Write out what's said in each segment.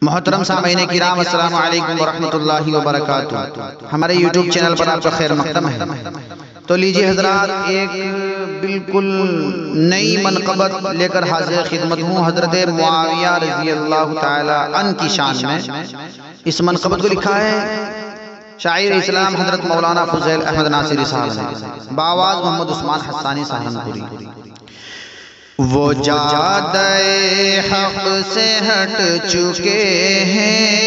محترم سامعین کرام السلام علیکم ورحمۃ اللہ وبرکاتہ۔ ہمارے یوٹیوب چینل پر آپ کا خیر مقدم ہے۔ تو لیجئے حضرات، ایک بالکل نئی منقبت لے کر حاضر خدمت ہوں حضرت معاویہ رضی اللہ تعالی عنہ کی شان میں۔ اس منقبت کو لکھا ہے شاعر اسلام حضرت مولانا فضیل احمد ناصری صاحب نے، بآواز محمد عثمان حسانی سہارنپوری۔ وہ جادہ حق سے ہٹ چکے ہیں،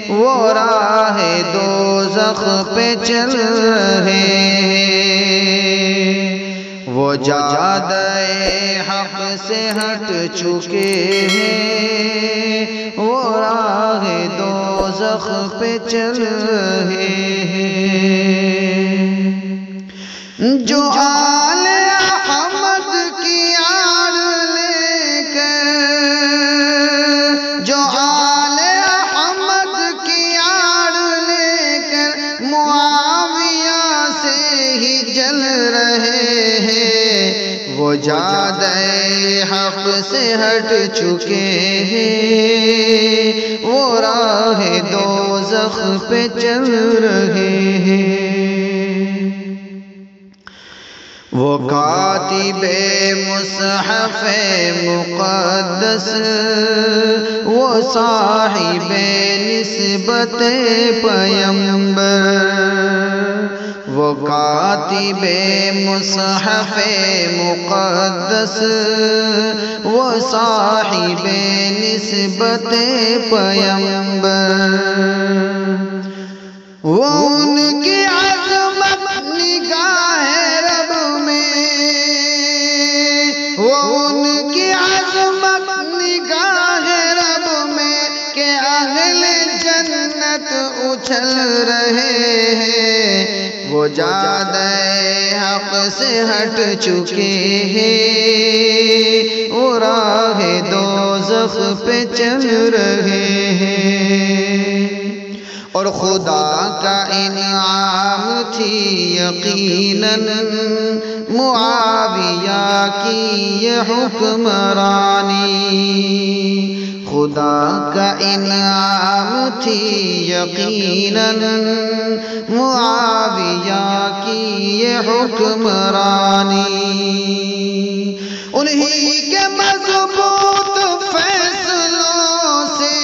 وہ راہ دوزخ پہ چل رہے ہیں۔ وہ جادہ حق سے ہٹ چکے ہیں، وہ راہ دوزخ پہ چل رہے ہیں۔ جو آل وہ جادہ حق سے ہٹ چکے ہیں، وہ راہ دوزخ پہ چل رہے ہیں۔ وہ کاتب مصحف مقدس، وہ صاحب نسبت پیمبر، وہ کاتب مصحف مقدس، وہ صاحب نسبت پیمبر، وہ ان کی عظمت نگاہ رب میں، وہ ان کی عظمت نگاہ رب میں کہ اہل جنت اچھل رہے ہیں۔ وہ جادہ حق سے ہٹ چکے ہیں، وہ راہ دوزخ پہ چل رہے ہیں۔ اور خدا کا انعام تھی یقیناً معاویہ کی یہ حکمرانی، خدا کا انعام تھی یقیناً معاویہ کی یہ حکمرانی۔ انہی کے مضبوط فیصلوں سے،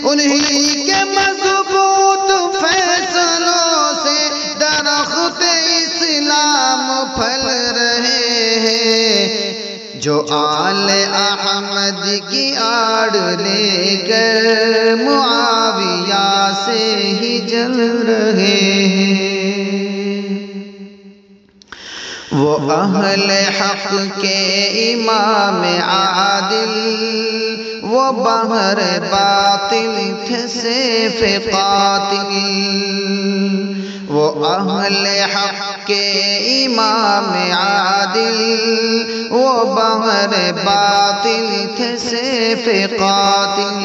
انہی کے مضبوط فیصلوں سے درخت اسلام پھل رہے ہیں۔ جو آل احمد کی آڑ لے کر معاویہ سے ہی جل رہے ہیں۔ وہ اہل حق کے امام عادل، وہ بحر باطل تھے سیف قاتل، وہ اہل حق کے امام عادل، وہ بحر باطل تھے سیف قاتل۔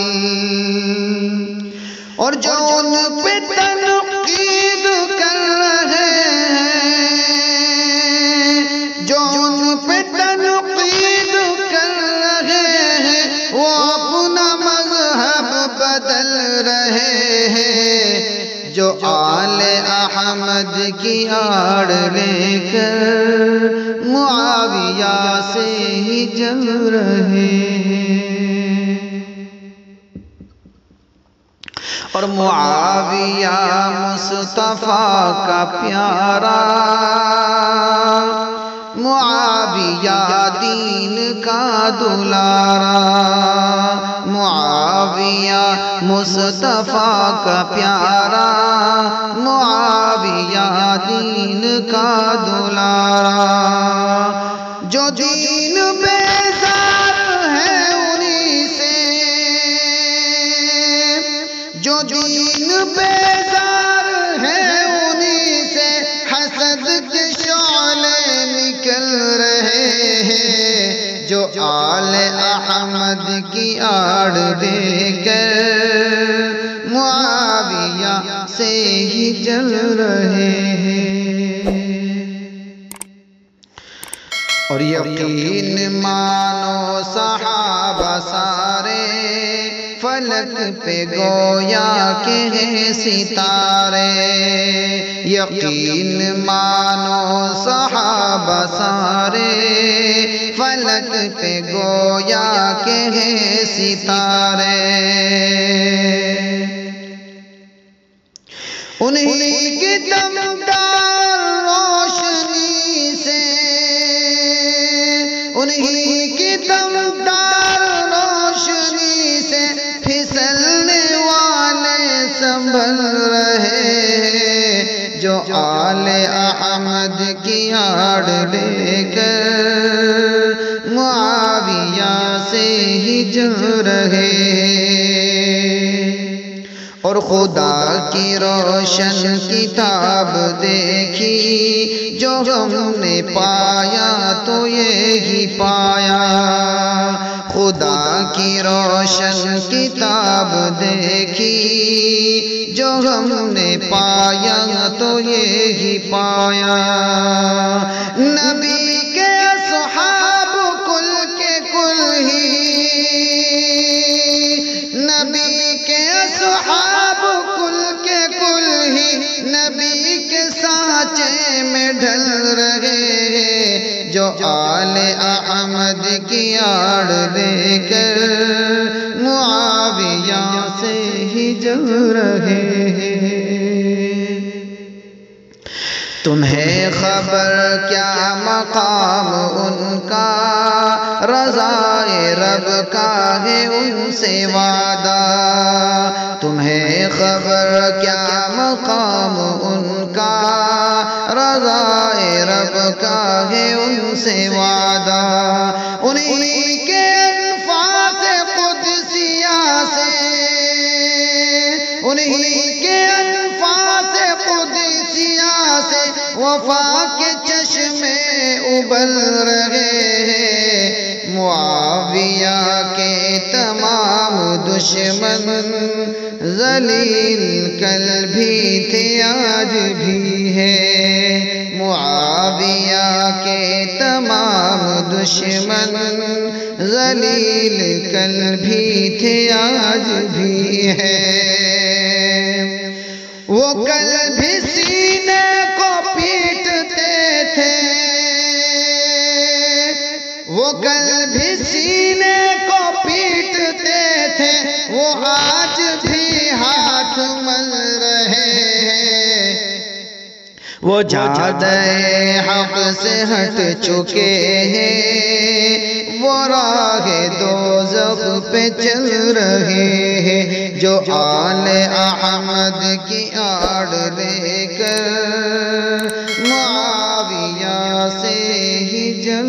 اور جو ان پہ تنقید کر رہے ہیں، جو ان پہ تنقید کر رہے ہیں، وہ اپنا مذہب بدل رہے ہیں۔ جو آل احمد کی آڑ لے کر معاویہ سے ہی جل رہے ہیں۔ اور معاویہ مصطفیٰ کا پیارا، معاویہ دین کا دلارا، معاویہ مصطفیٰ کا پیارا، معاویہ دین کا دلارا۔ جو دین بیزار ہے انہی سے، جو دین بیزار ہے انہی سے حسد کے شعلے نکل رہے ہیں۔ جو آل احمد کی آڑ دے کر معاویہ سے ہی جل رہے ہیں۔ اور یقین مانو صحابہ فلک پہ گویا کہ ہیں ستارے، یقین مانو صحابہ سارے، فلک پہ گویا کہ ہیں ستارے، انہی کی دمدار روشنی سے، انہی کی دمدار روشنی سے پھسلنے والے سنبھل رہے، جو آل احمد کی آڑ لے کر معاویہ سے ہجر رہے، اور خدا کی روشن کتاب دیکھی، جو ہم نے پایا تو یہی پایا، خدا کی روشن کتاب دیکھی، جو ہم نے پایا تو یہی پایا، نبی کے اصحاب کل کے کل ہی، نبی کے اصحاب کل کے کل ہی نبی کے سانچے میں ڈھل رہے، جو آل احمد کی آڑ لے کر معاویہ سے ہجر رہے، تمہیں خبر کیا مقام ان کا، رضائے رب کا ہے ان سے وعدہ، تمہیں خبر کیا مقام ان کا، رضائے رب کا ہے ان سے وعدہ، انہی کے انفاس قدسیہ سے، انہی کے انفاس قدسیہ سے وفا کے چشمے ابل رہے ہیں، معاویہ کے تمام دشمن ذلیل کل بھی تھے آج بھی ہیں، معاویہ کے تمام دشمن ذلیل کل بھی تھے آج بھی ہیں، وہ کل بھی سینے کو پیٹتے تھے، وہ کل بھی سینے کو پیٹتے تھے، وہ آج بھی ہاتھ مل رہے ہیں، وہ جادے حق سے ہٹ چکے ہیں، وہ راہ دوزخ پہ چل رہے ہیں، جو آل احمد کی آڑ لے کر معاویہ سے ہجر